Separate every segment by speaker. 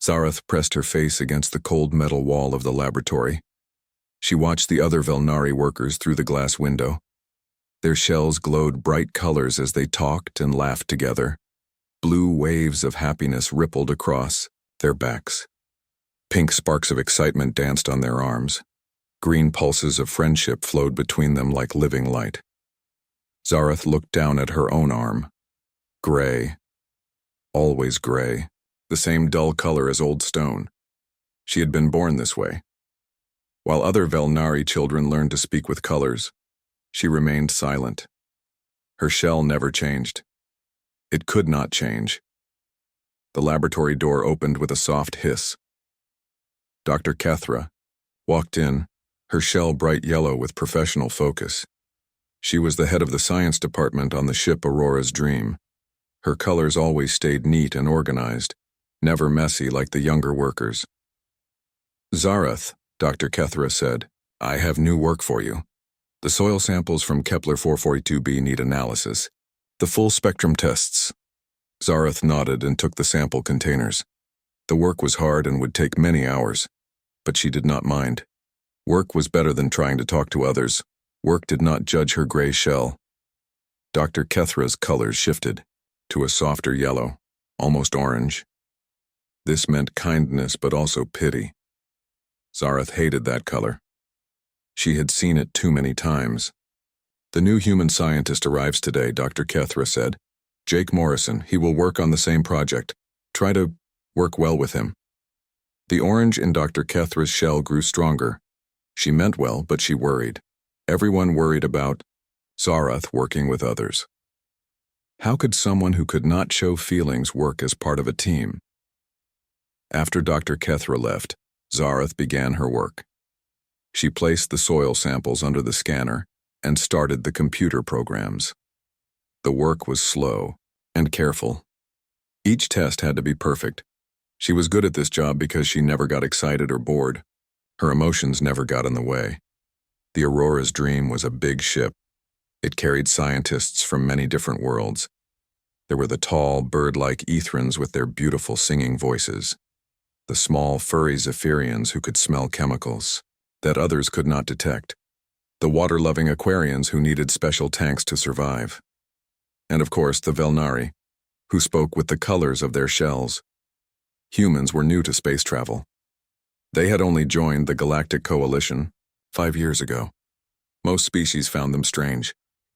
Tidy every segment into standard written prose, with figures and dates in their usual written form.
Speaker 1: Zareth pressed her face against the cold metal wall of the laboratory. She watched the other Velnari workers through the glass window. Their shells glowed bright colors as they talked and laughed together. Blue waves of happiness rippled across their backs. Pink sparks of excitement danced on their arms. Green pulses of friendship flowed between them like living light. Zareth looked down at her own arm. Gray. Always gray. The same dull color as old stone. She had been born this way. While other Velnari children learned to speak with colors, she remained silent. Her shell never changed. It could not change. The laboratory door opened with a soft hiss. Dr. Kethra walked in, her shell bright yellow with professional focus. She was the head of the science department on the ship Aurora's Dream. Her colors always stayed neat and organized, never messy like the younger workers. Zareth, Dr. Kethra said, I have new work for you. The soil samples from Kepler 442b need analysis. The full spectrum tests. Zareth nodded and took the sample containers. The work was hard and would take many hours, but she did not mind. Work was better than trying to talk to others. Work did not judge her gray shell. Dr. Kethra's colors shifted to a softer yellow, almost orange. This meant kindness but also pity. Zareth hated that color. She had seen it too many times. The new human scientist arrives today, Dr. Kethra said. Jake Morrison, he will work on the same project. Try to work well with him. The orange in Dr. Kethra's shell grew stronger. She meant well, but she worried. Everyone worried about Zareth working with others. How could someone who could not show feelings work as part of a team? After Dr. Kethra left, Zareth began her work. She placed the soil samples under the scanner and started the computer programs. The work was slow and careful. Each test had to be perfect. She was good at this job because she never got excited or bored. Her emotions never got in the way. The Aurora's Dream was a big ship. It carried scientists from many different worlds. There were the tall, bird-like Ethrans with their beautiful singing voices. The small, furry Zephyrians who could smell chemicals that others could not detect. The water-loving Aquarians who needed special tanks to survive. And of course, the Velnari, who spoke with the colors of their shells. Humans were new to space travel. They had only joined the Galactic Coalition 5 years ago. Most species found them strange.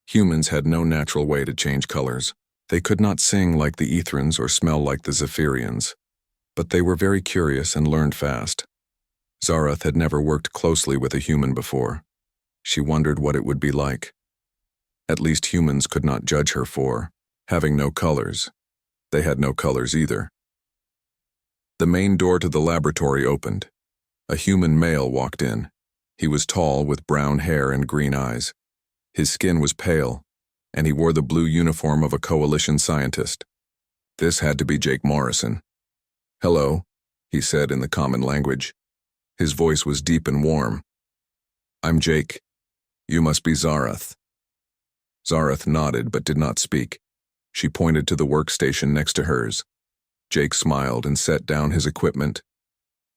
Speaker 1: Humans had no natural way to change colors. They could not sing like the Ethrans or smell like the Zephyrians. But they were very curious and learned fast. Zareth had never worked closely with a human before. She wondered what it would be like. At least humans could not judge her for having no colors. They had no colors either. The main door to the laboratory opened. A human male walked in. He was tall with brown hair and green eyes. His skin was pale, and he wore the blue uniform of a coalition scientist. This had to be Jake Morrison. Hello, he said in the common language. His voice was deep and warm. I'm Jake. You must be Zareth. Zareth nodded but did not speak. She pointed to the workstation next to hers. Jake smiled and set down his equipment.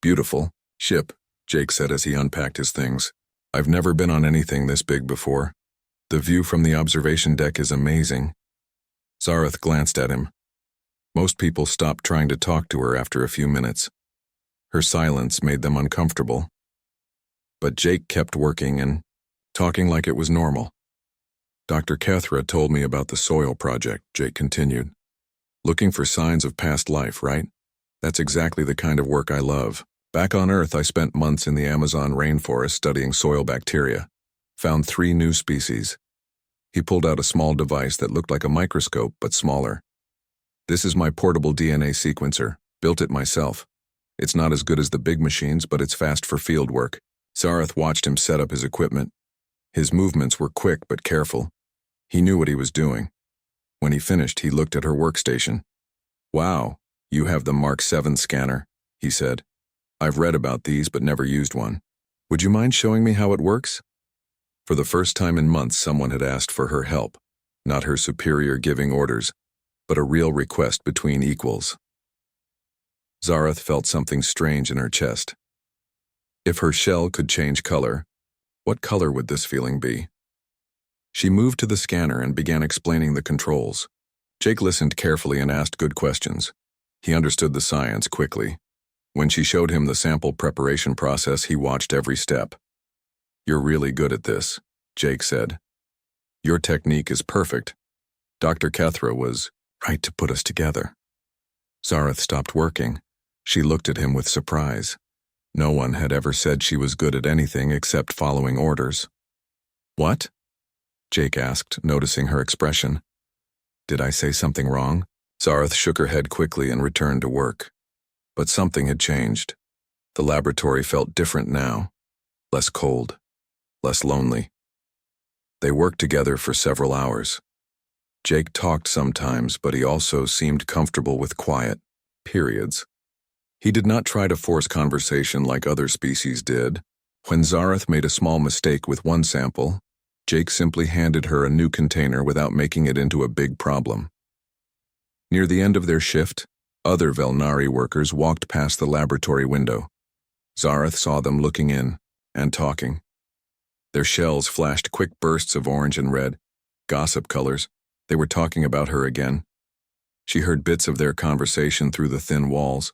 Speaker 1: Beautiful ship, Jake said as he unpacked his things. I've never been on anything this big before. The view from the observation deck is amazing. Zareth glanced at him. Most people stopped trying to talk to her after a few minutes. Her silence made them uncomfortable. But Jake kept working and talking like it was normal. Dr. Kethra told me about the soil project, Jake continued. Looking for signs of past life, right? That's exactly the kind of work I love. Back on Earth, I spent months in the Amazon rainforest studying soil bacteria. Found 3 new species. He pulled out a small device that looked like a microscope, but smaller. This is my portable DNA sequencer. Built it myself. It's not as good as the big machines, but it's fast for field work. Zareth watched him set up his equipment. His movements were quick but careful. He knew what he was doing. When he finished, he looked at her workstation. Wow, you have the Mark 7 scanner, he said. I've read about these but never used one. Would you mind showing me how it works? For the first time in months, someone had asked for her help, not her superior giving orders, but a real request between equals. Zareth felt something strange in her chest. If her shell could change color, what color would this feeling be? She moved to the scanner and began explaining the controls. Jake listened carefully and asked good questions. He understood the science quickly. When she showed him the sample preparation process, he watched every step. "You're really good at this," Jake said. "Your technique is perfect. Dr. Kethra was right to put us together." Zareth stopped working. She looked at him with surprise. No one had ever said she was good at anything except following orders. "What?" Jake asked, noticing her expression. "Did I say something wrong?" Zareth shook her head quickly and returned to work. But something had changed. The laboratory felt different now, less cold, less lonely. They worked together for several hours. Jake talked sometimes, but he also seemed comfortable with quiet periods. He did not try to force conversation like other species did. When Zareth made a small mistake with one sample, Jake simply handed her a new container without making it into a big problem. Near the end of their shift, other Velnari workers walked past the laboratory window. Zareth saw them looking in and talking. Their shells flashed quick bursts of orange and red, gossip colors. They were talking about her again. She heard bits of their conversation through the thin walls.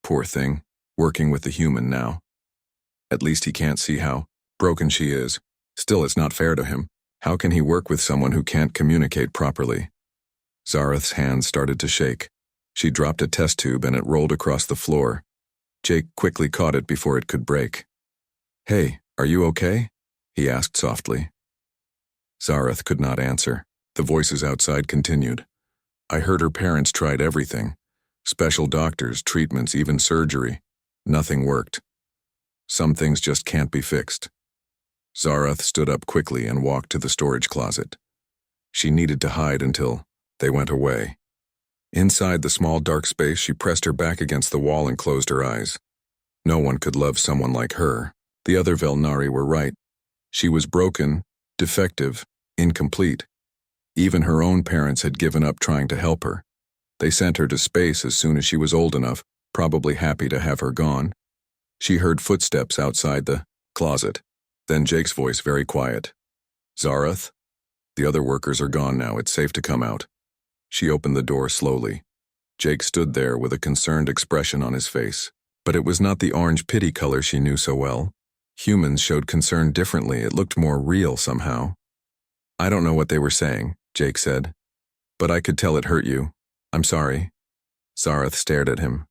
Speaker 1: Poor thing, working with the human now. At least he can't see how broken she is. Still, it's not fair to him. How can he work with someone who can't communicate properly? Zareth's hands started to shake. She dropped a test tube and it rolled across the floor. Jake quickly caught it before it could break. "Hey, are you okay?" he asked softly. Zareth could not answer. The voices outside continued. "I heard her parents tried everything. Special doctors, treatments, even surgery. Nothing worked. Some things just can't be fixed." Zareth stood up quickly and walked to the storage closet. She needed to hide until they went away. Inside the small dark space, she pressed her back against the wall and closed her eyes. No one could love someone like her. The other Velnari were right. She was broken, defective, incomplete. Even her own parents had given up trying to help her. They sent her to space as soon as she was old enough, probably happy to have her gone. She heard footsteps outside the closet. Then Jake's voice, very quiet. "Zareth? The other workers are gone now. It's safe to come out." She opened the door slowly. Jake stood there with a concerned expression on his face. But it was not the orange pity color she knew so well. Humans showed concern differently. It looked more real somehow. "I don't know what they were saying," Jake said. "But I could tell it hurt you. I'm sorry." Zareth stared at him.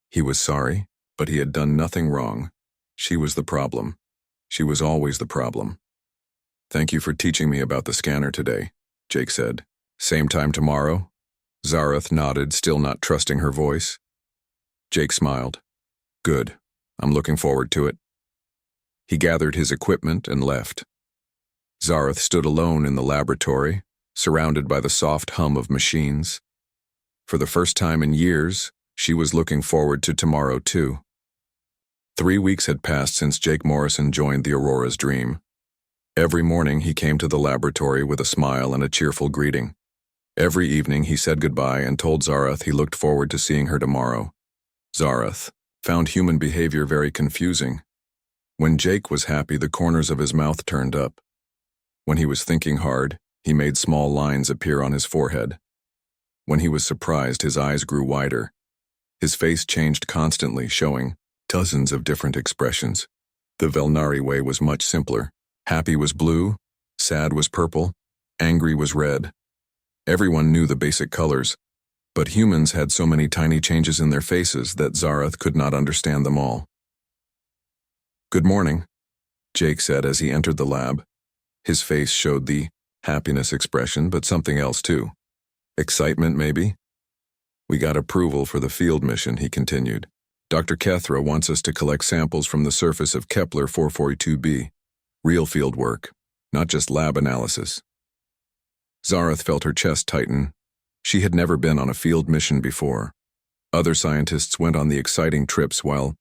Speaker 1: He was sorry, but he had done nothing wrong. She was the problem. She was always the problem. "Thank you for teaching me about the scanner today," Jake said. "Same time tomorrow?" Zareth nodded, still not trusting her voice. Jake smiled. "Good. I'm looking forward to it." He gathered his equipment and left. Zareth stood alone in the laboratory, surrounded by the soft hum of machines. For the first time in years, she was looking forward to tomorrow too. 3 weeks had passed since Jake Morrison joined the Aurora's dream. Every morning he came to the laboratory with a smile and a cheerful greeting. Every evening he said goodbye and told Zareth he looked forward to seeing her tomorrow. Zareth found human behavior very confusing. When Jake was happy, the corners of his mouth turned up. When he was thinking hard, he made small lines appear on his forehead. When he was surprised, his eyes grew wider. His face changed constantly, showing dozens of different expressions. The Velnari way was much simpler. Happy was blue, sad was purple, angry was red. Everyone knew the basic colors, but humans had so many tiny changes in their faces that Zareth could not understand them all. "Good morning," Jake said as he entered the lab. His face showed the happiness expression, but something else too. Excitement, maybe? "We got approval for the field mission," he continued. "Dr. Kethra wants us to collect samples from the surface of Kepler 442b. Real field work, not just lab analysis." Zareth felt her chest tighten. She had never been on a field mission before. Other scientists went on the exciting trips while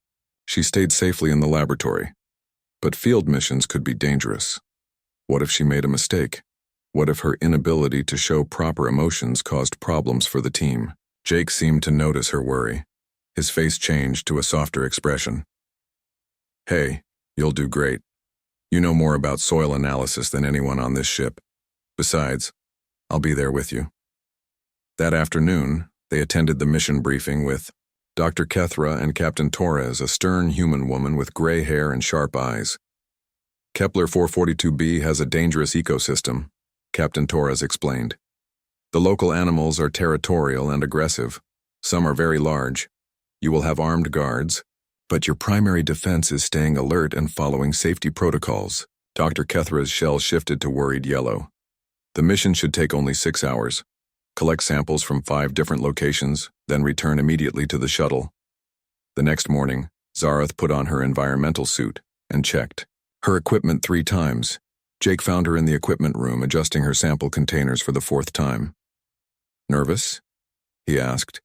Speaker 1: she stayed safely in the laboratory. But field missions could be dangerous. What if she made a mistake? What if her inability to show proper emotions caused problems for the team? Jake seemed to notice her worry. His face changed to a softer expression. Hey, you'll do great. You know more about soil analysis than anyone on this ship. Besides, I'll be there with you. That afternoon, they attended the mission briefing with Dr. Kethra and Captain Torres, a stern human woman with gray hair and sharp eyes. Kepler 442b has a dangerous ecosystem, Captain Torres explained. The local animals are territorial and aggressive. Some are very large. You will have armed guards, but your primary defense is staying alert and following safety protocols. Dr. Kethra's shell shifted to worried yellow. The mission should take only 6 hours. Collect samples from 5 different locations, then return immediately to the shuttle. The next morning, Zareth put on her environmental suit and checked her equipment 3 times. Jake found her in the equipment room adjusting her sample containers for the 4th time. Nervous? He asked.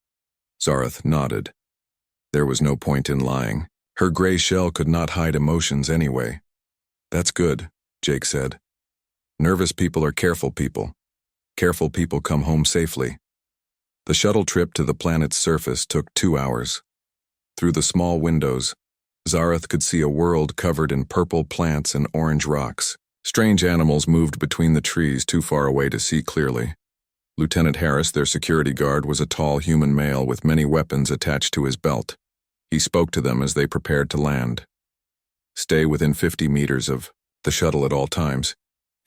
Speaker 1: Zareth nodded. There was no point in lying. Her gray shell could not hide emotions anyway. That's good, Jake said. Nervous people are careful people. Careful people come home safely. The shuttle trip to the planet's surface took 2 hours. Through the small windows, Zareth could see a world covered in purple plants and orange rocks. Strange animals moved between the trees too far away to see clearly. Lieutenant Harris, their security guard, was a tall human male with many weapons attached to his belt. He spoke to them as they prepared to land. Stay within 50 meters of the shuttle at all times.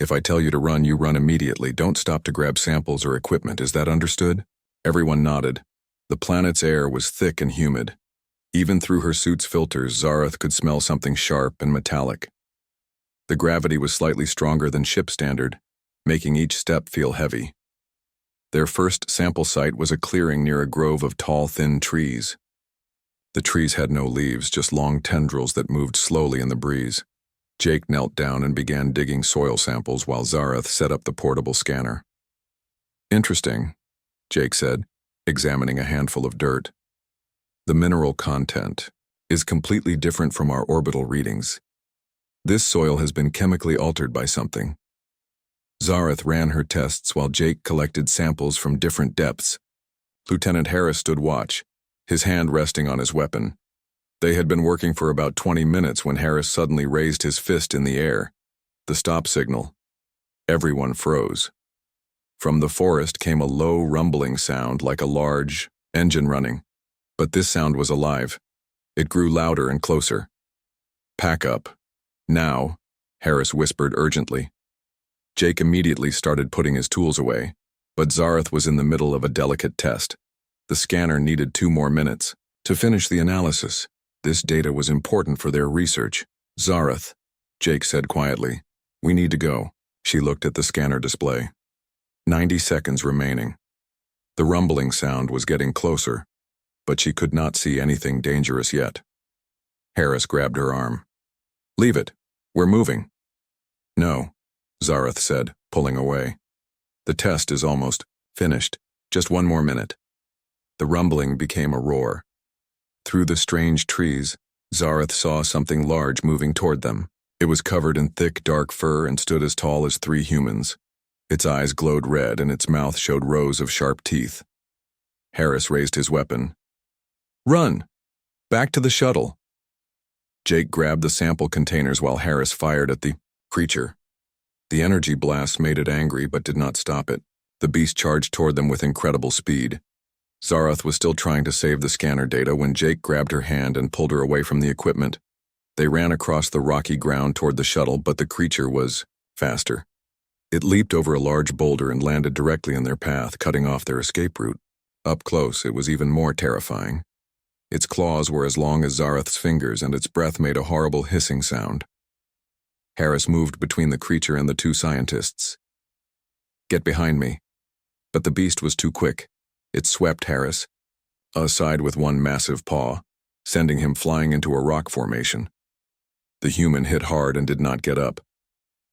Speaker 1: If I tell you to run, you run immediately. Don't stop to grab samples or equipment. Is that understood? Everyone nodded. The planet's air was thick and humid. Even through her suit's filters, Zareth could smell something sharp and metallic. The gravity was slightly stronger than ship standard, making each step feel heavy. Their first sample site was a clearing near a grove of tall, thin trees. The trees had no leaves, just long tendrils that moved slowly in the breeze. Jake knelt down and began digging soil samples while Zareth set up the portable scanner. Interesting, Jake said, examining a handful of dirt. The mineral content is completely different from our orbital readings. This soil has been chemically altered by something. Zareth ran her tests while Jake collected samples from different depths. Lieutenant Harris stood watch, his hand resting on his weapon. They had been working for about 20 minutes when Harris suddenly raised his fist in the air. The stop signal. Everyone froze. From the forest came a low rumbling sound like a large engine running. But this sound was alive. It grew louder and closer. Pack up. Now, Harris whispered urgently. Jake immediately started putting his tools away, but Zareth was in the middle of a delicate test. The scanner needed 2 more minutes to finish the analysis. This data was important for their research. Zareth, Jake said quietly, we need to go. She looked at the scanner display. 90 seconds remaining. The rumbling sound was getting closer, but she could not see anything dangerous yet. Harris grabbed her arm. Leave it. We're moving. No, Zareth said, pulling away. The test is almost finished. Just 1 more minute. The rumbling became a roar. Through the strange trees, Zareth saw something large moving toward them. It was covered in thick, dark fur and stood as tall as 3 humans. Its eyes glowed red and its mouth showed rows of sharp teeth. Harris raised his weapon. Run! Back to the shuttle! Jake grabbed the sample containers while Harris fired at the creature. The energy blast made it angry but did not stop it. The beast charged toward them with incredible speed. Zareth was still trying to save the scanner data when Jake grabbed her hand and pulled her away from the equipment. They ran across the rocky ground toward the shuttle, but the creature was faster. It leaped over a large boulder and landed directly in their path, cutting off their escape route. Up close, it was even more terrifying. Its claws were as long as Zareth's fingers, and its breath made a horrible hissing sound. Harris moved between the creature and the 2 scientists. Get behind me. But the beast was too quick. It swept Harris aside with one massive paw, sending him flying into a rock formation. The human hit hard and did not get up.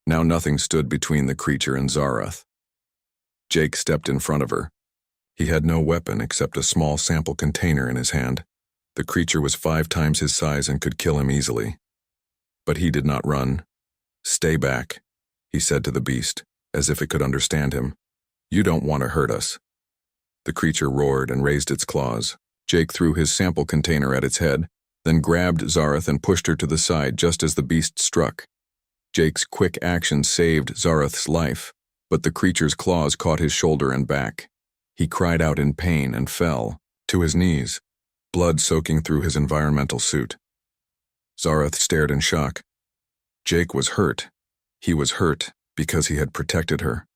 Speaker 1: Now nothing stood between the creature and Zareth. Jake stepped in front of her. He had no weapon except a small sample container in his hand. The creature was 5 times his size and could kill him easily. But he did not run. Stay back, he said to the beast, as if it could understand him. You don't want to hurt us. The creature roared and raised its claws. Jake threw his sample container at its head, then grabbed Zareth and pushed her to the side just as the beast struck. Jake's quick action saved Zareth's life, but the creature's claws caught his shoulder and back. He cried out in pain and fell to his knees, blood soaking through his environmental suit. Zareth stared in shock. Jake was hurt. He was hurt because he had protected her.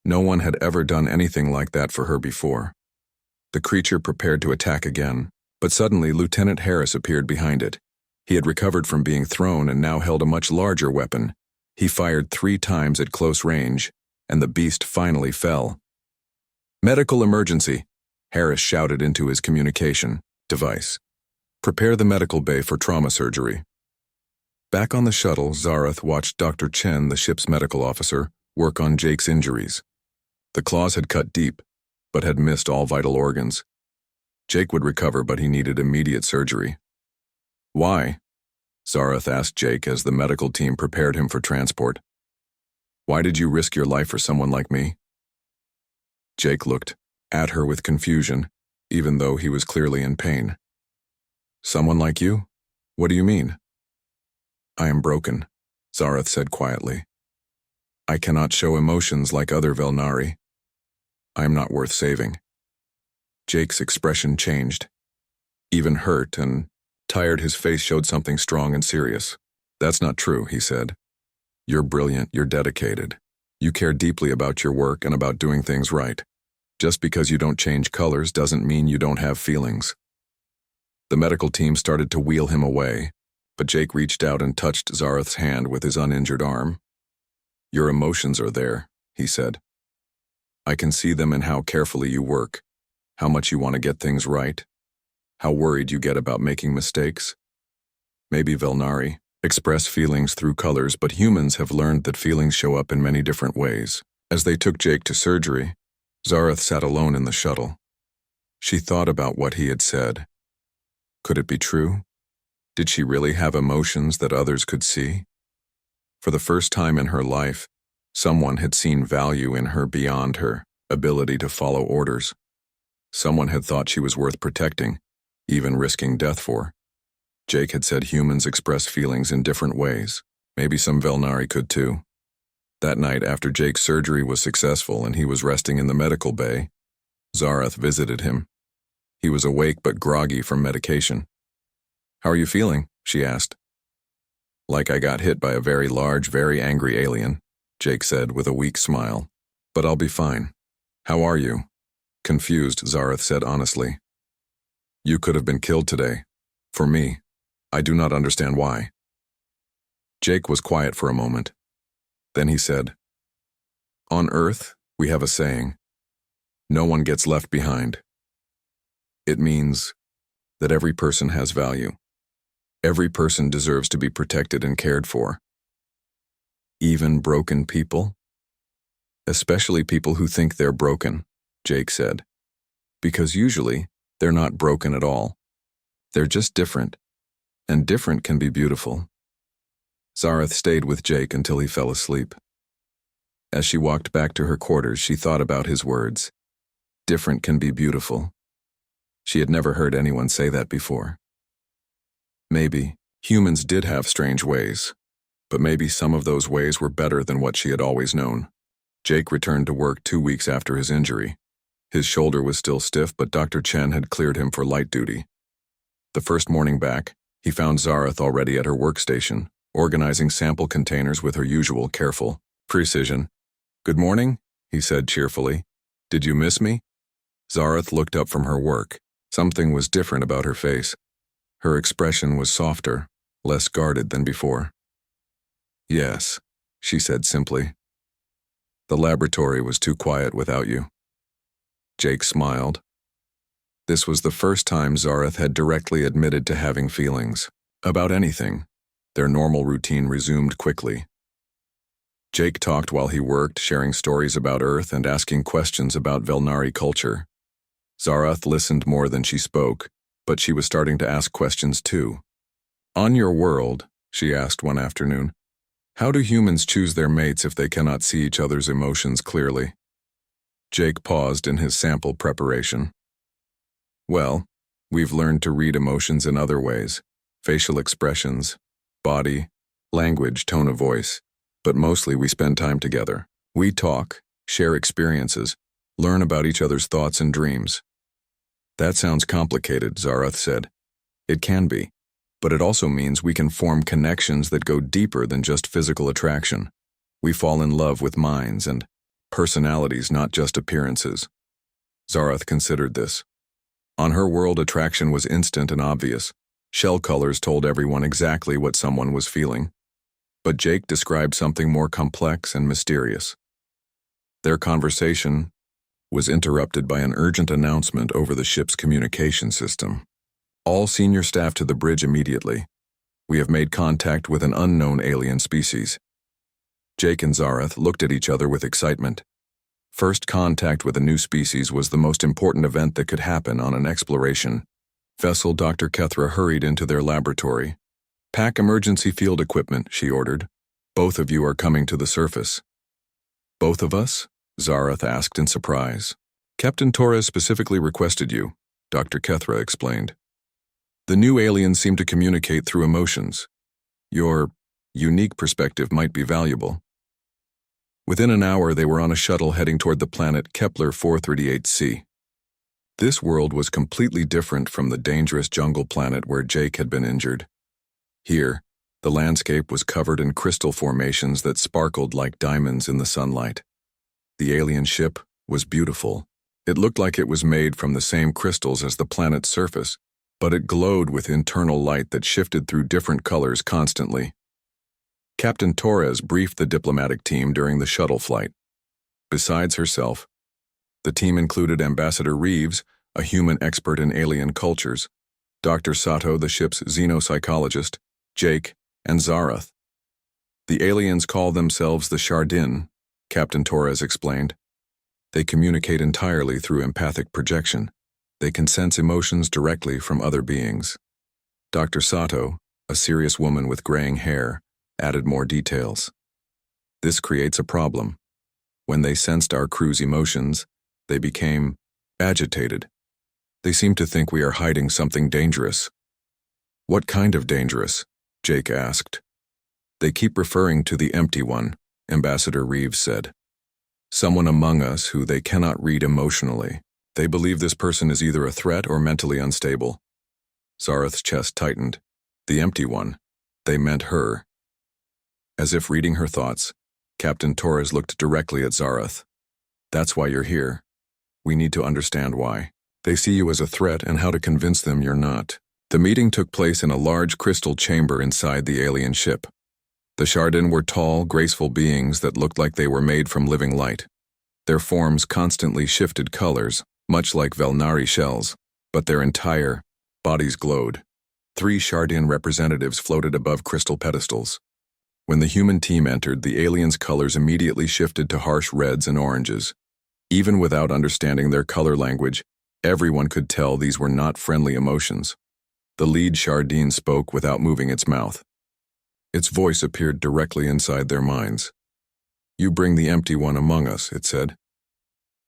Speaker 1: No one had ever done anything like that for her before. The creature prepared to attack again, but suddenly Lieutenant Harris appeared behind it. He had recovered from being thrown and now held a much larger weapon. He fired 3 times at close range, and the beast finally fell. "Medical emergency," Harris shouted into his communication device. "Prepare the medical bay for trauma surgery." Back on the shuttle, Zareth watched Dr. Chen, the ship's medical officer, work on Jake's injuries. The claws had cut deep, but had missed all vital organs. Jake would recover, but he needed immediate surgery. "Why?" Zareth asked Jake as the medical team prepared him for transport. "Why did you risk your life for someone like me?" Jake looked at her with confusion, even though he was clearly in pain. "Someone like you? What do you mean?" "I am broken," Zareth said quietly. "I cannot show emotions like other Velnari. I am not worth saving." Jake's expression changed. Even hurt and tired, his face showed something strong and serious. "That's not true," he said. "You're brilliant, you're dedicated. You care deeply about your work and about doing things right. Just because you don't change colors doesn't mean you don't have feelings." The medical team started to wheel him away, but Jake reached out and touched Zareth's hand with his uninjured arm. "Your emotions are there," he said. "I can see them in how carefully you work, how much you want to get things right, how worried you get about making mistakes. Maybe Velnari express feelings through colors, but humans have learned that feelings show up in many different ways." As they took Jake to surgery, Zareth sat alone in the shuttle. She thought about what he had said. Could it be true? Did she really have emotions that others could see? For the first time in her life, someone had seen value in her beyond her ability to follow orders. Someone had thought she was worth protecting, even risking death for. Jake had said humans express feelings in different ways. Maybe some Velnari could too. That night, after Jake's surgery was successful and he was resting in the medical bay, Zareth visited him. He was awake but groggy from medication. "How are you feeling?" she asked. "Like I got hit by a very large, very angry alien," Jake said with a weak smile. "But I'll be fine. How are you?" Confused, Zareth said honestly. "You could have been killed today. For me. I do not understand why." Jake was quiet for a moment. Then he said, "On Earth, we have a saying, no one gets left behind. It means that every person has value. Every person deserves to be protected and cared for. Even broken people? Especially people who think they're broken," Jake said. "Because usually, they're not broken at all. They're just different, and different can be beautiful." Zareth stayed with Jake until he fell asleep. As she walked back to her quarters, she thought about his words. Different can be beautiful. She had never heard anyone say that before. Maybe humans did have strange ways, but maybe some of those ways were better than what she had always known. Jake returned to work 2 weeks after his injury. His shoulder was still stiff, but Dr. Chen had cleared him for light duty. The first morning back, he found Zareth already at her workstation, organizing sample containers with her usual careful precision. "Good morning," he said cheerfully. "Did you miss me?" Zareth looked up from her work. Something was different about her face. Her expression was softer, less guarded than before. "Yes," she said simply. "The laboratory was too quiet without you." Jake smiled. This was the first time Zareth had directly admitted to having feelings. About anything, their normal routine resumed quickly. Jake talked while he worked, sharing stories about Earth and asking questions about Velnari culture. Zareth listened more than she spoke, but she was starting to ask questions too. "On your world," she asked one afternoon, "how do humans choose their mates if they cannot see each other's emotions clearly?" Jake paused in his sample preparation. "Well, We've learned to read emotions in other ways: facial expressions, body, language, tone of voice. But mostly we spend time together. We talk, share experiences, learn about each other's thoughts and dreams. That sounds complicated, Zarath said. It can be, but it also means we can form connections that go deeper than just physical attraction. We fall in love with minds and personalities, not just appearances. Zarath considered this. On her world, attraction was instant and obvious. Shell colors told everyone exactly what someone was feeling. But Jake described something more complex and mysterious. Their conversation was interrupted by an urgent announcement over the ship's communication system. All senior staff to the bridge immediately. We have made contact with an unknown alien species. Jake and Zarath looked at each other with excitement. First contact with a new species was the most important event that could happen on an exploration. Vessel Dr. Kethra hurried into their laboratory. "Pack emergency field equipment," she ordered. "Both of you are coming to the surface." "Both of us?" Zarath asked in surprise. "Captain Torres specifically requested you," Dr. Kethra explained. "The new aliens seem to communicate through emotions. Your unique perspective might be valuable." Within an hour, they were on a shuttle heading toward the planet Kepler 438c. This world was completely different from the dangerous jungle planet where Jake had been injured. Here, the landscape was covered in crystal formations that sparkled like diamonds in the sunlight. The alien ship was beautiful. It looked like it was made from the same crystals as the planet's surface, but it glowed with internal light that shifted through different colors constantly. Captain Torres briefed the diplomatic team during the shuttle flight. Besides herself, the team included Ambassador Reeves, a human expert in alien cultures, Dr. Sato, the ship's xenopsychologist, Jake, and Zarath. "The aliens call themselves the Shardin," Captain Torres explained. "They communicate entirely through empathic projection. They can sense emotions directly from other beings." Dr. Sato, a serious woman with graying hair, added more details. "This creates a problem. When they sensed our crew's emotions, they became agitated. They seem to think we are hiding something dangerous." "What kind of dangerous?" Jake asked. "They keep referring to the Empty One," Ambassador Reeves said. "Someone among us who they cannot read emotionally. They believe this person is either a threat or mentally unstable." Zarath's chest tightened. The Empty One. They meant her. As if reading her thoughts, Captain Torres looked directly at Zarath. "That's why you're here. We need to understand why. They see you as a threat and how to convince them you're not." The meeting took place in a large crystal chamber inside the alien ship. The Shardin were tall, graceful beings that looked like they were made from living light. Their forms constantly shifted colors, much like Velnari shells, but their entire bodies glowed. 3 Shardin representatives floated above crystal pedestals. When the human team entered, the aliens' colors immediately shifted to harsh reds and oranges. Even without understanding their color language, everyone could tell these were not friendly emotions. The lead Shardin spoke without moving its mouth. Its voice appeared directly inside their minds. "You bring the Empty One among us," it said.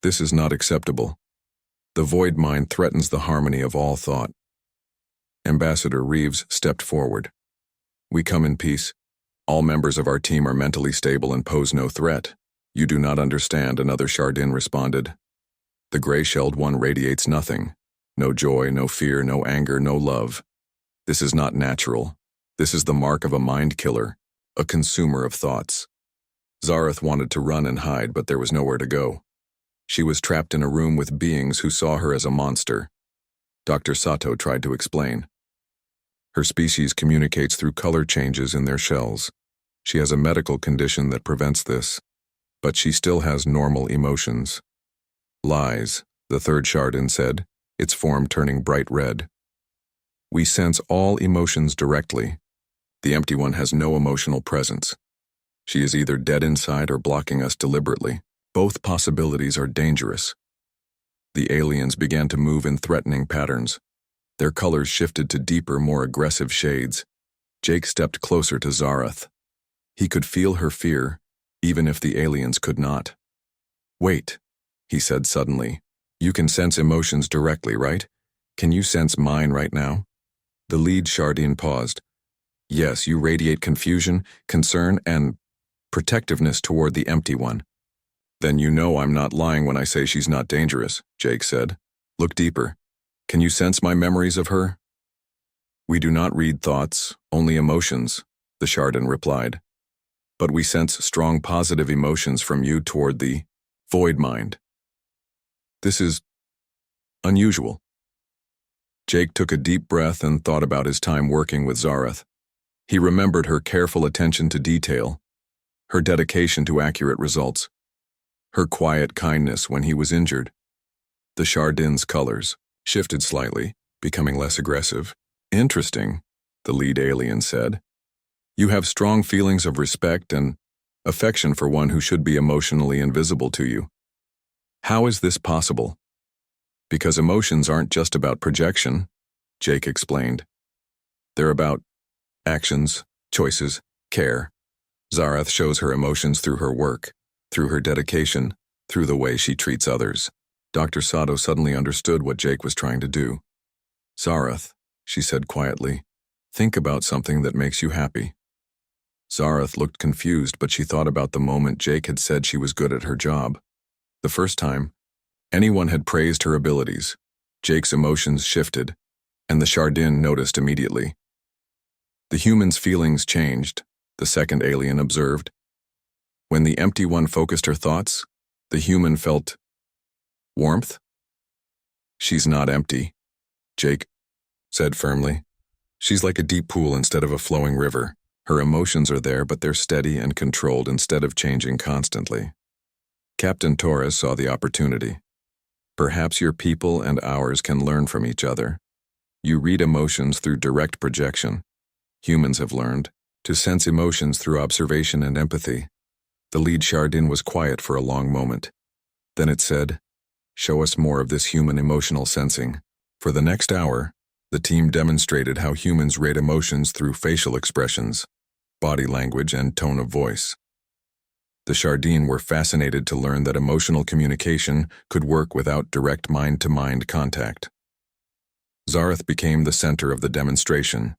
Speaker 1: "This is not acceptable. The void mind threatens the harmony of all thought." Ambassador Reeves stepped forward. "We come in peace. All members of our team are mentally stable and pose no threat." "You do not understand," another Shardin responded. "The gray-shelled one radiates nothing. No joy, no fear, no anger, no love. This is not natural. This is the mark of a mind killer, a consumer of thoughts." Zarath wanted to run and hide, but there was nowhere to go. She was trapped in a room with beings who saw her as a monster. Dr. Sato tried to explain. "Her species communicates through color changes in their shells. She has a medical condition that prevents this, but she still has normal emotions." "Lies," the third Shardin said, its form turning bright red. "We sense all emotions directly. The Empty One has no emotional presence. She is either dead inside or blocking us deliberately. Both possibilities are dangerous." The aliens began to move in threatening patterns. Their colors shifted to deeper, more aggressive shades. Jake stepped closer to Zarath. He could feel her fear, even if the aliens could not. "Wait," he said suddenly. "You can sense emotions directly, right? Can you sense mine right now? The lead Chardin paused. Yes, you radiate confusion, concern, and protectiveness toward the empty one. Then you know I'm not lying when I say she's not dangerous, Jake said. Look deeper. Can you sense my memories of her? We do not read thoughts, only emotions, the Chardin replied. But we sense strong positive emotions from you toward the void mind. This is unusual. Jake took a deep breath and thought about his time working with Zarath. He remembered her careful attention to detail, her dedication to accurate results, her quiet kindness when he was injured. The Chardin's colors shifted slightly, becoming less aggressive. Interesting, the lead alien said. You have strong feelings of respect and affection for one who should be emotionally invisible to you. How is this possible? Because emotions aren't just about projection, Jake explained. They're about actions, choices, care. Zarath shows her emotions through her work, through her dedication, through the way she treats others. Dr. Sato suddenly understood what Jake was trying to do. Zarath, she said quietly, think about something that makes you happy. Zarath looked confused, but she thought about the moment Jake had said she was good at her job. The first time anyone had praised her abilities, Jake's emotions shifted, and the Chardin noticed immediately. The human's feelings changed, the second alien observed. When the empty one focused her thoughts, the human felt warmth. She's not empty, Jake said firmly. She's like a deep pool instead of a flowing river. Her emotions are there, but they're steady and controlled instead of changing constantly. Captain Torres saw the opportunity. Perhaps your people and ours can learn from each other. You read emotions through direct projection. Humans have learned to sense emotions through observation and empathy. The lead Chardin was quiet for a long moment. Then it said, show us more of this human emotional sensing. For the next hour, the team demonstrated how humans rate emotions through facial expressions, body language, and tone of voice. The Chardin were fascinated to learn that emotional communication could work without direct mind-to-mind contact. Zarath became the center of the demonstration.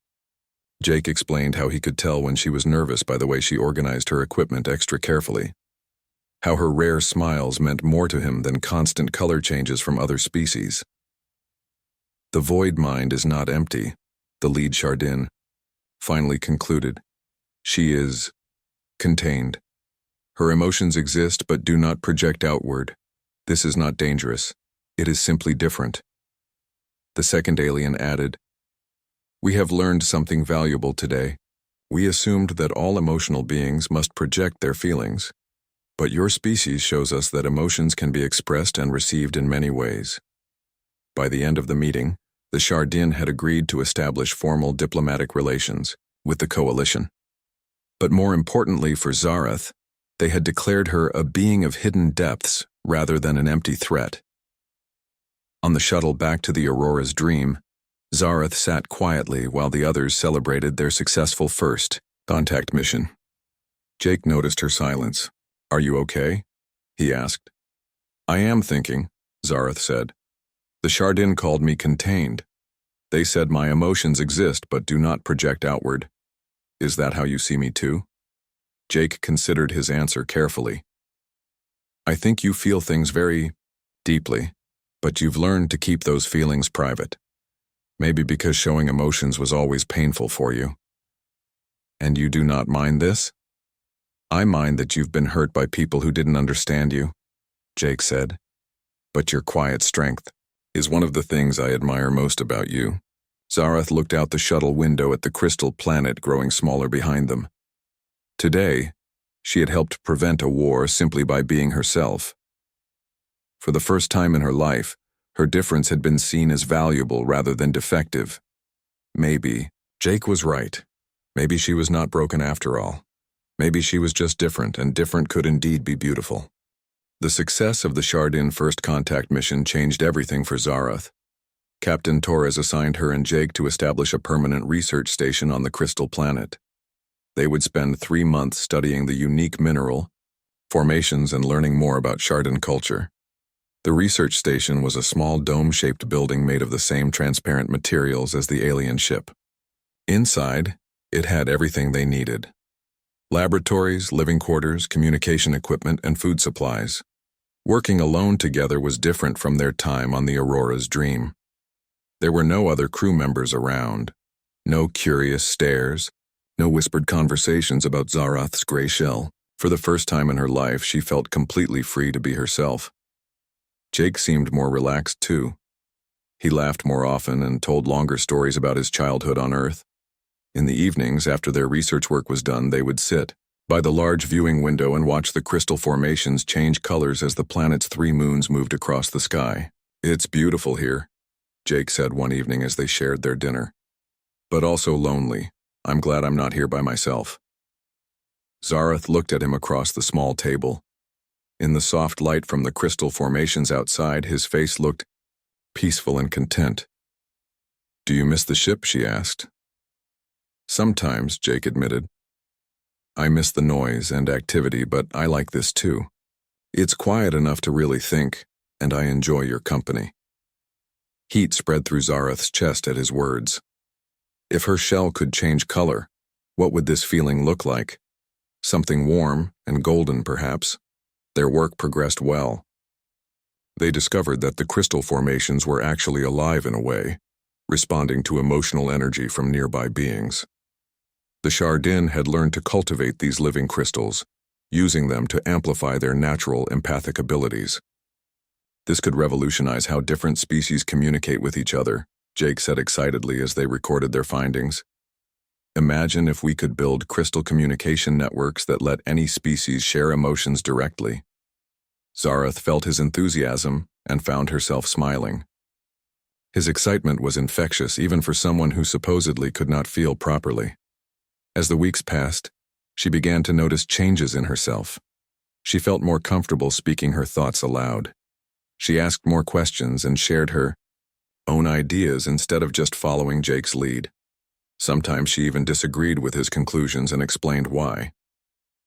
Speaker 1: Jake explained how he could tell when she was nervous by the way she organized her equipment extra carefully, how her rare smiles meant more to him than constant color changes from other species. The void mind is not empty, the lead Chardin finally concluded. She is contained. Her emotions exist but do not project outward. This is not dangerous. It is simply different. The second alien added, we have learned something valuable today. We assumed that all emotional beings must project their feelings, but your species shows us that emotions can be expressed and received in many ways. By the end of the meeting, the Chardin had agreed to establish formal diplomatic relations with the coalition. But more importantly for Zarath, they had declared her a being of hidden depths rather than an empty threat. On the shuttle back to the Aurora's dream, Zarath sat quietly while the others celebrated their successful first contact mission. Jake noticed her silence. Are you okay? He asked. I am thinking, Zarath said. The Chardin called me contained. They said my emotions exist but do not project outward. Is that how you see me too? Jake considered his answer carefully. I think you feel things very deeply, but you've learned to keep those feelings private. Maybe because showing emotions was always painful for you. And you do not mind this? I mind that you've been hurt by people who didn't understand you, Jake said. But your quiet strength is one of the things I admire most about you. Zarath looked out the shuttle window at the crystal planet growing smaller behind them. Today, she had helped prevent a war simply by being herself. For the first time in her life, her difference had been seen as valuable rather than defective. Maybe Jake was right. Maybe she was not broken after all. Maybe she was just different, and different could indeed be beautiful. The success of the Chardin first contact mission changed everything for Zarath. Captain Torres assigned her and Jake to establish a permanent research station on the crystal planet. They would spend 3 months studying the unique mineral, formations, and learning more about Chardin culture. The research station was a small dome-shaped building made of the same transparent materials as the alien ship. Inside, it had everything they needed: laboratories, living quarters, communication equipment, and food supplies. Working alone together was different from their time on the Aurora's Dream. There were no other crew members around, no curious stares, no whispered conversations about Zarath's gray shell. For the first time in her life, she felt completely free to be herself. Jake seemed more relaxed too. He laughed more often and told longer stories about his childhood on Earth. In the evenings, after their research work was done, they would sit by the large viewing window and watch the crystal formations change colors as the planet's 3 moons moved across the sky. "It's beautiful here," Jake said one evening as they shared their dinner. "But also lonely. I'm glad I'm not here by myself." Zarath looked at him across the small table. In the soft light from the crystal formations outside, his face looked peaceful and content. "Do you miss the ship?" she asked. "Sometimes," Jake admitted. "I miss the noise and activity, but I like this too. It's quiet enough to really think, and I enjoy your company." Heat spread through Zarath's chest at his words. If her shell could change color, what would this feeling look like? Something warm and golden, perhaps. Their work progressed well. They discovered that the crystal formations were actually alive in a way, responding to emotional energy from nearby beings. The Chardin had learned to cultivate these living crystals, using them to amplify their natural empathic abilities. This could revolutionize how different species communicate with each other, Jake said excitedly as they recorded their findings. "Imagine if we could build crystal communication networks that let any species share emotions directly." Zarath felt his enthusiasm and found herself smiling. His excitement was infectious even for someone who supposedly could not feel properly. As the weeks passed, she began to notice changes in herself. She felt more comfortable speaking her thoughts aloud. She asked more questions and shared her own ideas instead of just following Jake's lead. Sometimes she even disagreed with his conclusions and explained why.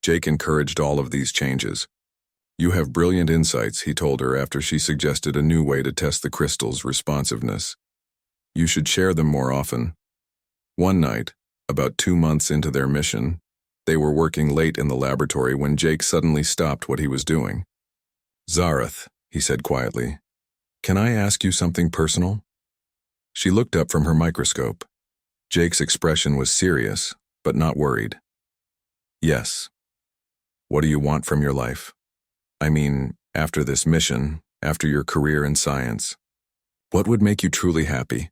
Speaker 1: Jake encouraged all of these changes. "You have brilliant insights," he told her after she suggested a new way to test the crystal's responsiveness. "You should share them more often." One night, about 2 months into their mission, they were working late in the laboratory when Jake suddenly stopped what he was doing. "Zarath," he said quietly, "can I ask you something personal?" She looked up from her microscope. Jake's expression was serious, but not worried. "Yes. What do you want from your life? I mean, after this mission, after your career in science. What would make you truly happy?"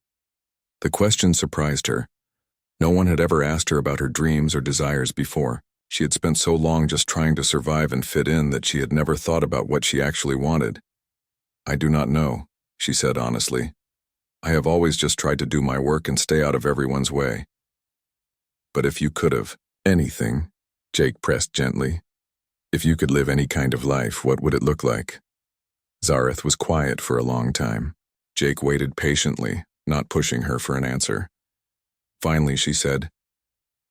Speaker 1: The question surprised her. No one had ever asked her about her dreams or desires before. She had spent so long just trying to survive and fit in that she had never thought about what she actually wanted. "I do not know," she said honestly. "I have always just tried to do my work and stay out of everyone's way." "But if you could have anything," Jake pressed gently, "if you could live any kind of life, what would it look like?" Zarath was quiet for a long time. Jake waited patiently, not pushing her for an answer. Finally, she said,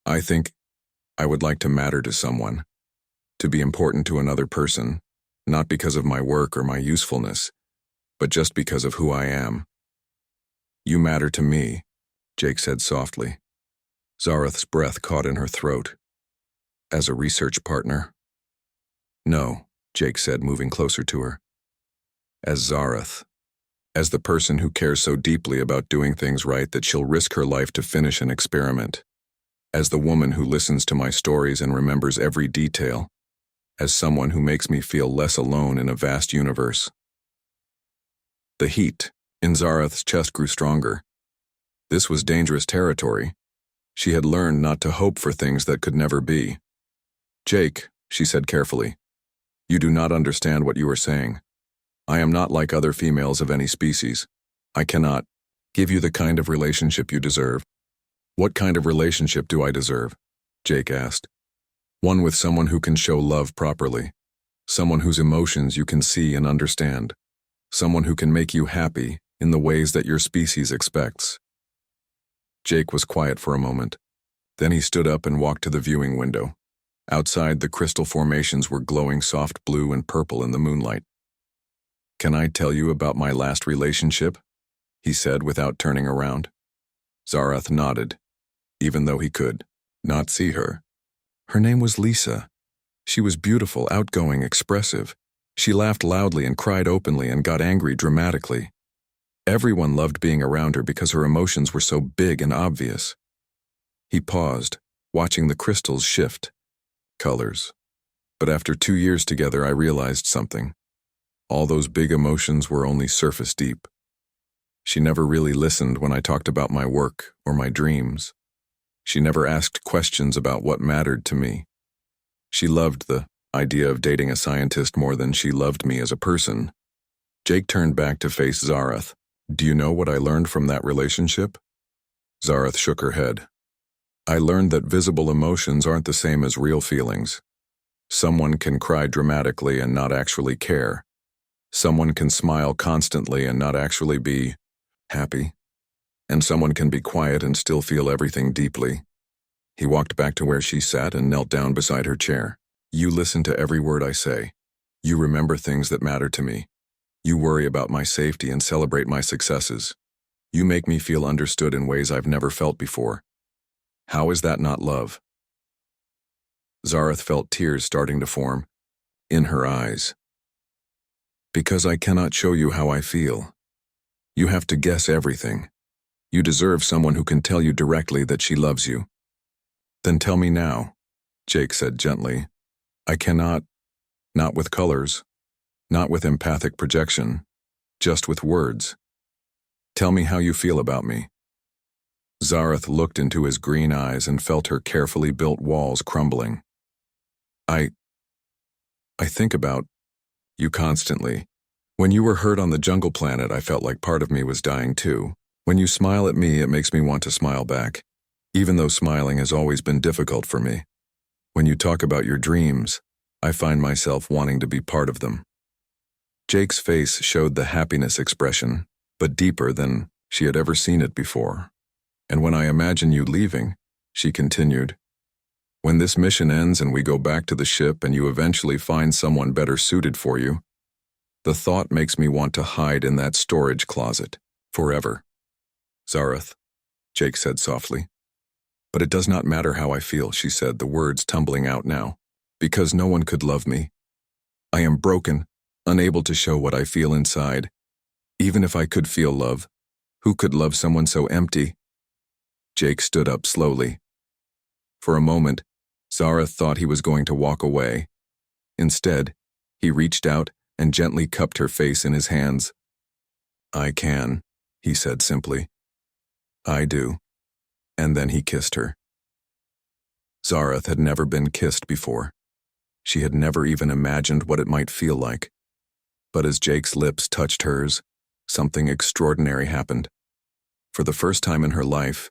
Speaker 1: "I think I would like to matter to someone, to be important to another person, not because of my work or my usefulness, but just because of who I am." "You matter to me," Jake said softly. Zarath's breath caught in her throat. "As a research partner?" "No," Jake said, moving closer to her. "As Zarath. As the person who cares so deeply about doing things right that she'll risk her life to finish an experiment. As the woman who listens to my stories and remembers every detail. As someone who makes me feel less alone in a vast universe." The heat in Zarath's chest grew stronger. This was dangerous territory. She had learned not to hope for things that could never be. "Jake," she said carefully, "you do not understand what you are saying. I am not like other females of any species. I cannot give you the kind of relationship you deserve." "What kind of relationship do I deserve?" Jake asked. "One with someone who can show love properly. Someone whose emotions you can see and understand. Someone who can make you happy in the ways that your species expects." Jake was quiet for a moment. Then he stood up and walked to the viewing window. Outside, the crystal formations were glowing soft blue and purple in the moonlight. Can I tell you about my last relationship? He said without turning around. Zarath nodded, even though he could not see her. Her name was Lisa. She was beautiful, outgoing, expressive. She laughed loudly and cried openly and got angry dramatically. Everyone loved being around her because her emotions were so big and obvious. He paused, watching the crystals shift. Colors. But after 2 years together, I realized something. All those big emotions were only surface deep. She never really listened when I talked about my work or my dreams. She never asked questions about what mattered to me. She loved the idea of dating a scientist more than she loved me as a person. Jake turned back to face Zarath. Do you know what I learned from that relationship? Zarath shook her head. I learned that visible emotions aren't the same as real feelings. Someone can cry dramatically and not actually care. Someone can smile constantly and not actually be happy. And someone can be quiet and still feel everything deeply. He walked back to where she sat and knelt down beside her chair. You listen to every word I say. You remember things that matter to me. You worry about my safety and celebrate my successes. You make me feel understood in ways I've never felt before. How is that not love? Zarath felt tears starting to form in her eyes. Because I cannot show you how I feel. You have to guess everything. You deserve someone who can tell you directly that she loves you. Then tell me now, Jake said gently. I cannot, not with colors, not with empathic projection, just with words. Tell me how you feel about me. Zarath looked into his green eyes and felt her carefully built walls crumbling. I think about you constantly. When you were hurt on the jungle planet, I felt like part of me was dying too. When you smile at me, it makes me want to smile back, even though smiling has always been difficult for me. When you talk about your dreams, I find myself wanting to be part of them. Jake's face showed the happiness expression, but deeper than she had ever seen it before. And when I imagine you leaving, she continued, when this mission ends and we go back to the ship and you eventually find someone better suited for you, the thought makes me want to hide in that storage closet, forever. Zarath, Jake said softly. But it does not matter how I feel, she said, the words tumbling out now, because no one could love me. I am broken, unable to show what I feel inside. Even if I could feel love, who could love someone so empty? Jake stood up slowly. For a moment, Zarath thought he was going to walk away. Instead, he reached out and gently cupped her face in his hands. I can, he said simply. I do. And then he kissed her. Zarath had never been kissed before. She had never even imagined what it might feel like. But as Jake's lips touched hers, something extraordinary happened. For the first time in her life,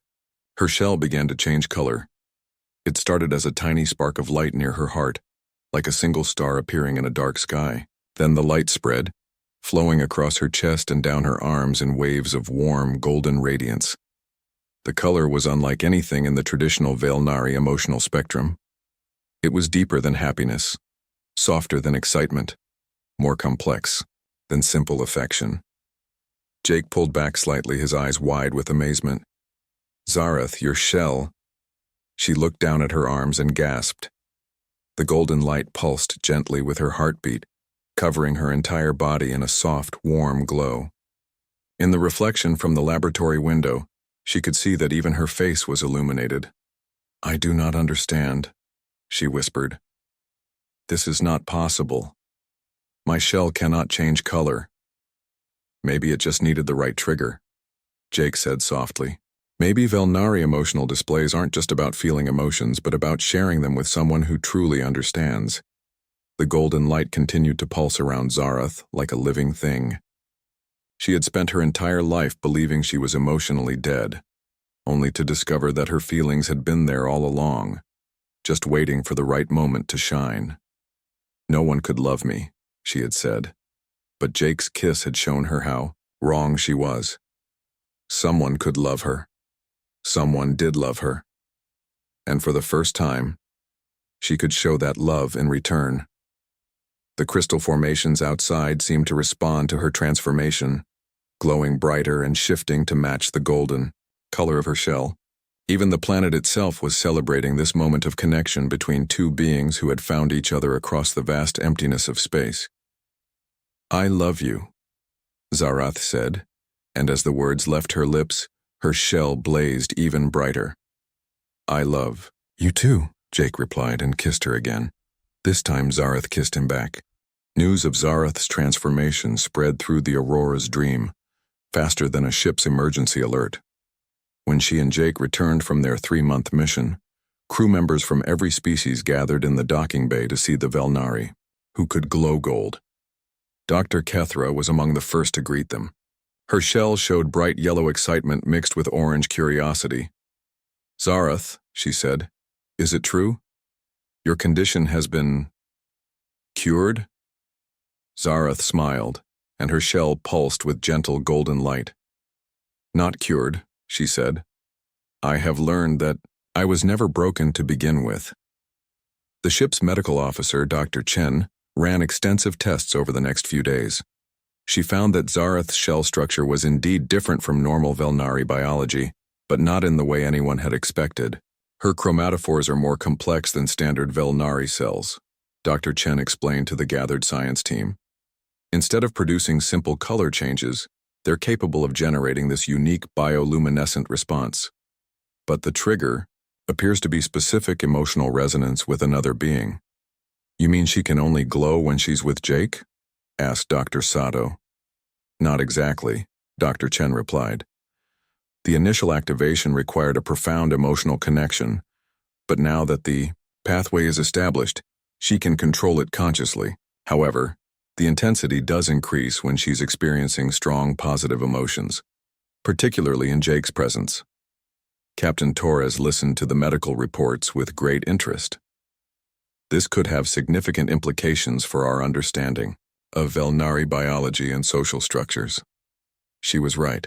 Speaker 1: her shell began to change color. It started as a tiny spark of light near her heart, like a single star appearing in a dark sky. Then the light spread, flowing across her chest and down her arms in waves of warm, golden radiance. The color was unlike anything in the traditional Velnari emotional spectrum. It was deeper than happiness, softer than excitement, more complex than simple affection. Jake pulled back slightly, his eyes wide with amazement. Zarath, your shell. She looked down at her arms and gasped. The golden light pulsed gently with her heartbeat, covering her entire body in a soft, warm glow. In the reflection from the laboratory window, she could see that even her face was illuminated. I do not understand, she whispered. This is not possible. My shell cannot change color. Maybe it just needed the right trigger, Jake said softly. Maybe Velnari emotional displays aren't just about feeling emotions, but about sharing them with someone who truly understands. The golden light continued to pulse around Zarath like a living thing. She had spent her entire life believing she was emotionally dead, only to discover that her feelings had been there all along, just waiting for the right moment to shine. No one could love me, she had said, but Jake's kiss had shown her how wrong she was. Someone could love her. Someone did love her. And for the first time, she could show that love in return. The crystal formations outside seemed to respond to her transformation, glowing brighter and shifting to match the golden color of her shell. Even the planet itself was celebrating this moment of connection between two beings who had found each other across the vast emptiness of space. "I love you," Zarath said, and as the words left her lips, her shell blazed even brighter. "I love you too," Jake replied and kissed her again. This time Zarath kissed him back. News of Zarath's transformation spread through the Aurora's dream, faster than a ship's emergency alert. When she and Jake returned from their 3-month mission, crew members from every species gathered in the docking bay to see the Velnari, who could glow gold. Dr. Kethra was among the first to greet them. Her shell showed bright yellow excitement mixed with orange curiosity. "Zarath," she said, "is it true? Your condition has been cured?" Zarath smiled, and her shell pulsed with gentle golden light. "Not cured," she said. "I have learned that I was never broken to begin with." The ship's medical officer, Dr. Chen, ran extensive tests over the next few days. She found that Zarath's shell structure was indeed different from normal Velnari biology, but not in the way anyone had expected. Her chromatophores are more complex than standard Velnari cells, Dr. Chen explained to the gathered science team. Instead of producing simple color changes, they're capable of generating this unique bioluminescent response. But the trigger appears to be specific emotional resonance with another being. "You mean she can only glow when she's with Jake?" asked Dr. Sato. "Not exactly," Dr. Chen replied. "The initial activation required a profound emotional connection, but now that the pathway is established, she can control it consciously. However, the intensity does increase when she's experiencing strong positive emotions, particularly in Jake's presence." Captain Torres listened to the medical reports with great interest. This could have significant implications for our understanding of Velnari biology and social structures. She was right.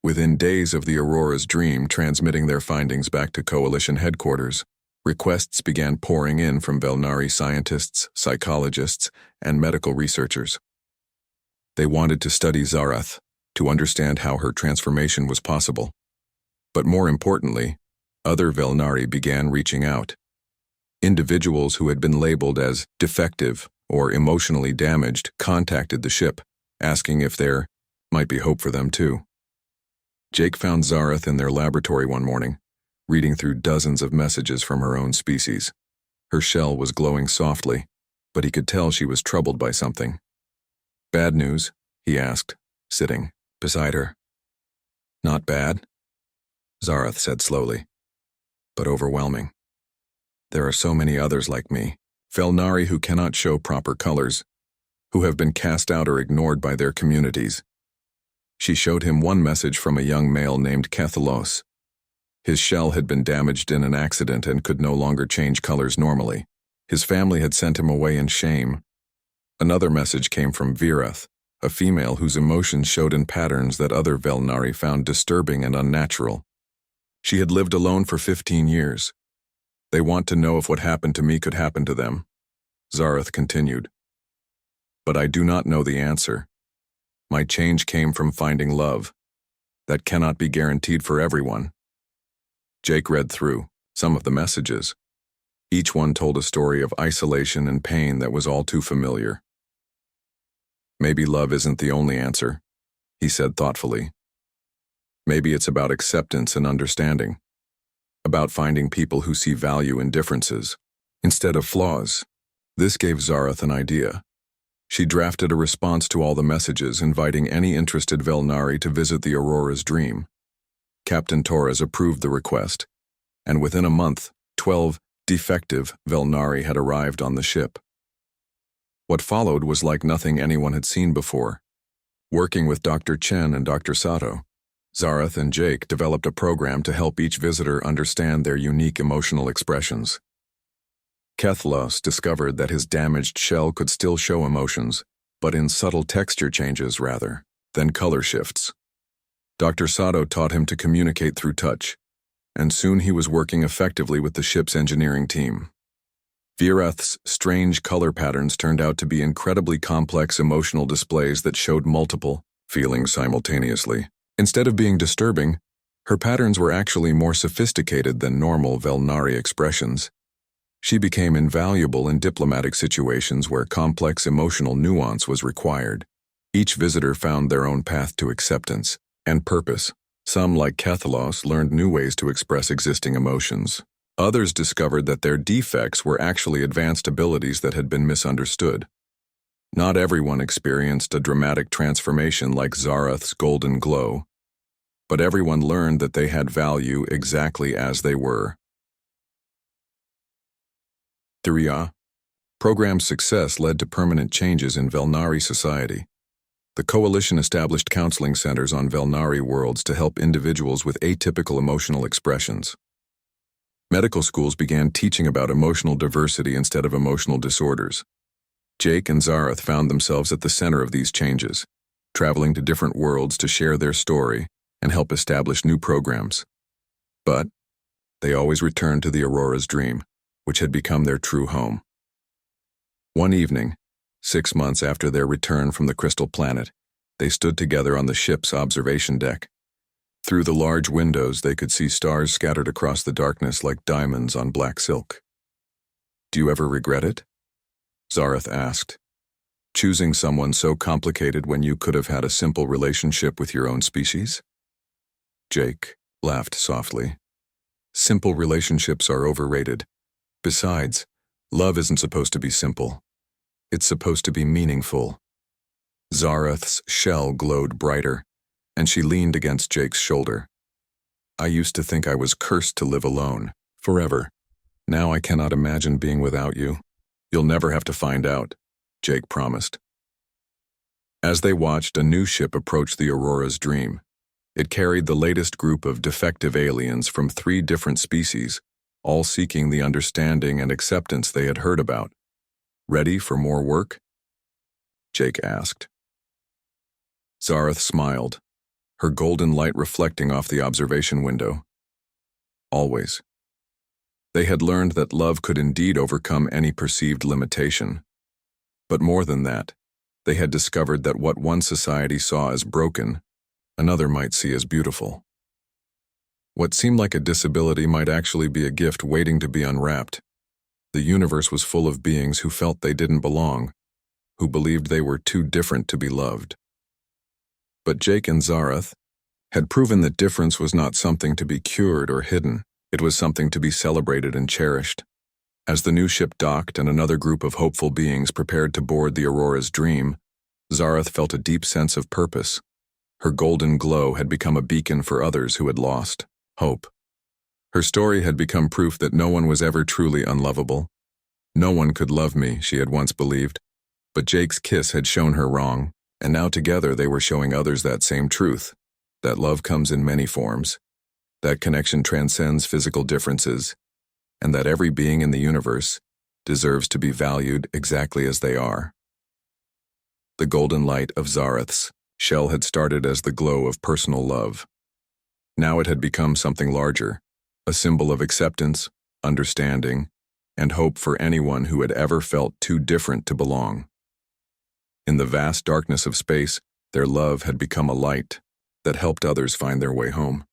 Speaker 1: Within days of the Aurora's dream transmitting their findings back to Coalition headquarters, requests began pouring in from Velnari scientists, psychologists, and medical researchers. They wanted to study Zarath, to understand how her transformation was possible. But more importantly, other Velnari began reaching out. Individuals who had been labeled as defective or emotionally damaged contacted the ship, asking if there might be hope for them too. Jake found Zarath in their laboratory one morning, reading through dozens of messages from her own species. Her shell was glowing softly, but he could tell she was troubled by something. "Bad news?" he asked, sitting beside her. "Not bad," Zarath said slowly, "but overwhelming. There are so many others like me, Velnari who cannot show proper colors, who have been cast out or ignored by their communities." She showed him one message from a young male named Kethalos. His shell had been damaged in an accident and could no longer change colors normally. His family had sent him away in shame. Another message came from Virath, a female whose emotions showed in patterns that other Velnari found disturbing and unnatural. She had lived alone for 15 years. "They want to know if what happened to me could happen to them," Zarath continued. "But I do not know the answer. My change came from finding love. That cannot be guaranteed for everyone." Jake read through some of the messages. Each one told a story of isolation and pain that was all too familiar. "Maybe love isn't the only answer," he said thoughtfully. "Maybe it's about acceptance and understanding, about finding people who see value in differences instead of flaws." This gave Zarath an idea. She drafted a response to all the messages inviting any interested Velnari to visit the Aurora's dream. Captain Torres approved the request, and within a month, 12 defective Velnari had arrived on the ship. What followed was like nothing anyone had seen before. Working with Dr. Chen and Dr. Sato, Zarath and Jake developed a program to help each visitor understand their unique emotional expressions. Kethalos discovered that his damaged shell could still show emotions, but in subtle texture changes rather than color shifts. Dr. Sato taught him to communicate through touch, and soon he was working effectively with the ship's engineering team. Virath's strange color patterns turned out to be incredibly complex emotional displays that showed multiple feelings simultaneously. Instead of being disturbing, her patterns were actually more sophisticated than normal Velnari expressions. She became invaluable in diplomatic situations where complex emotional nuance was required. Each visitor found their own path to acceptance and purpose. Some, like Cathalos, learned new ways to express existing emotions. Others discovered that their defects were actually advanced abilities that had been misunderstood. Not everyone experienced a dramatic transformation like Zarath's golden glow, but everyone learned that they had value exactly as they were. 3. Program's success led to permanent changes in Velnari society. The coalition established counseling centers on Velnari worlds to help individuals with atypical emotional expressions. Medical schools began teaching about emotional diversity instead of emotional disorders. Jake and Zarath found themselves at the center of these changes, traveling to different worlds to share their story and help establish new programs. But they always returned to the Aurora's dream, which had become their true home. One evening, 6 months after their return from the Crystal Planet, they stood together on the ship's observation deck. Through the large windows, they could see stars scattered across the darkness like diamonds on black silk. "Do you ever regret it?" Zarath asked. "Choosing someone so complicated when you could have had a simple relationship with your own species?" Jake laughed softly. "Simple relationships are overrated. Besides, love isn't supposed to be simple. It's supposed to be meaningful." Zarath's shell glowed brighter, and she leaned against Jake's shoulder. "I used to think I was cursed to live alone, forever. Now I cannot imagine being without you. You'll never have to find out," Jake promised. As they watched, a new ship approached the Aurora's dream. It carried the latest group of defective aliens from 3 different species, all seeking the understanding and acceptance they had heard about. "Ready for more work?" Jake asked. Zarath smiled, her golden light reflecting off the observation window. "Always." They had learned that love could indeed overcome any perceived limitation. But more than that, they had discovered that what one society saw as broken, another might see as beautiful. What seemed like a disability might actually be a gift waiting to be unwrapped. The universe was full of beings who felt they didn't belong, who believed they were too different to be loved. But Jake and Zarath had proven that difference was not something to be cured or hidden. It was something to be celebrated and cherished. As the new ship docked and another group of hopeful beings prepared to board the Aurora's dream, Zarath felt a deep sense of purpose. Her golden glow had become a beacon for others who had lost hope. Her story had become proof that no one was ever truly unlovable. "No one could love me," she had once believed. But Jake's kiss had shown her wrong, and now together they were showing others that same truth, that love comes in many forms, that connection transcends physical differences, and that every being in the universe deserves to be valued exactly as they are. The golden light of Zarath's shell had started as the glow of personal love. Now it had become something larger, a symbol of acceptance, understanding, and hope for anyone who had ever felt too different to belong. In the vast darkness of space, their love had become a light that helped others find their way home.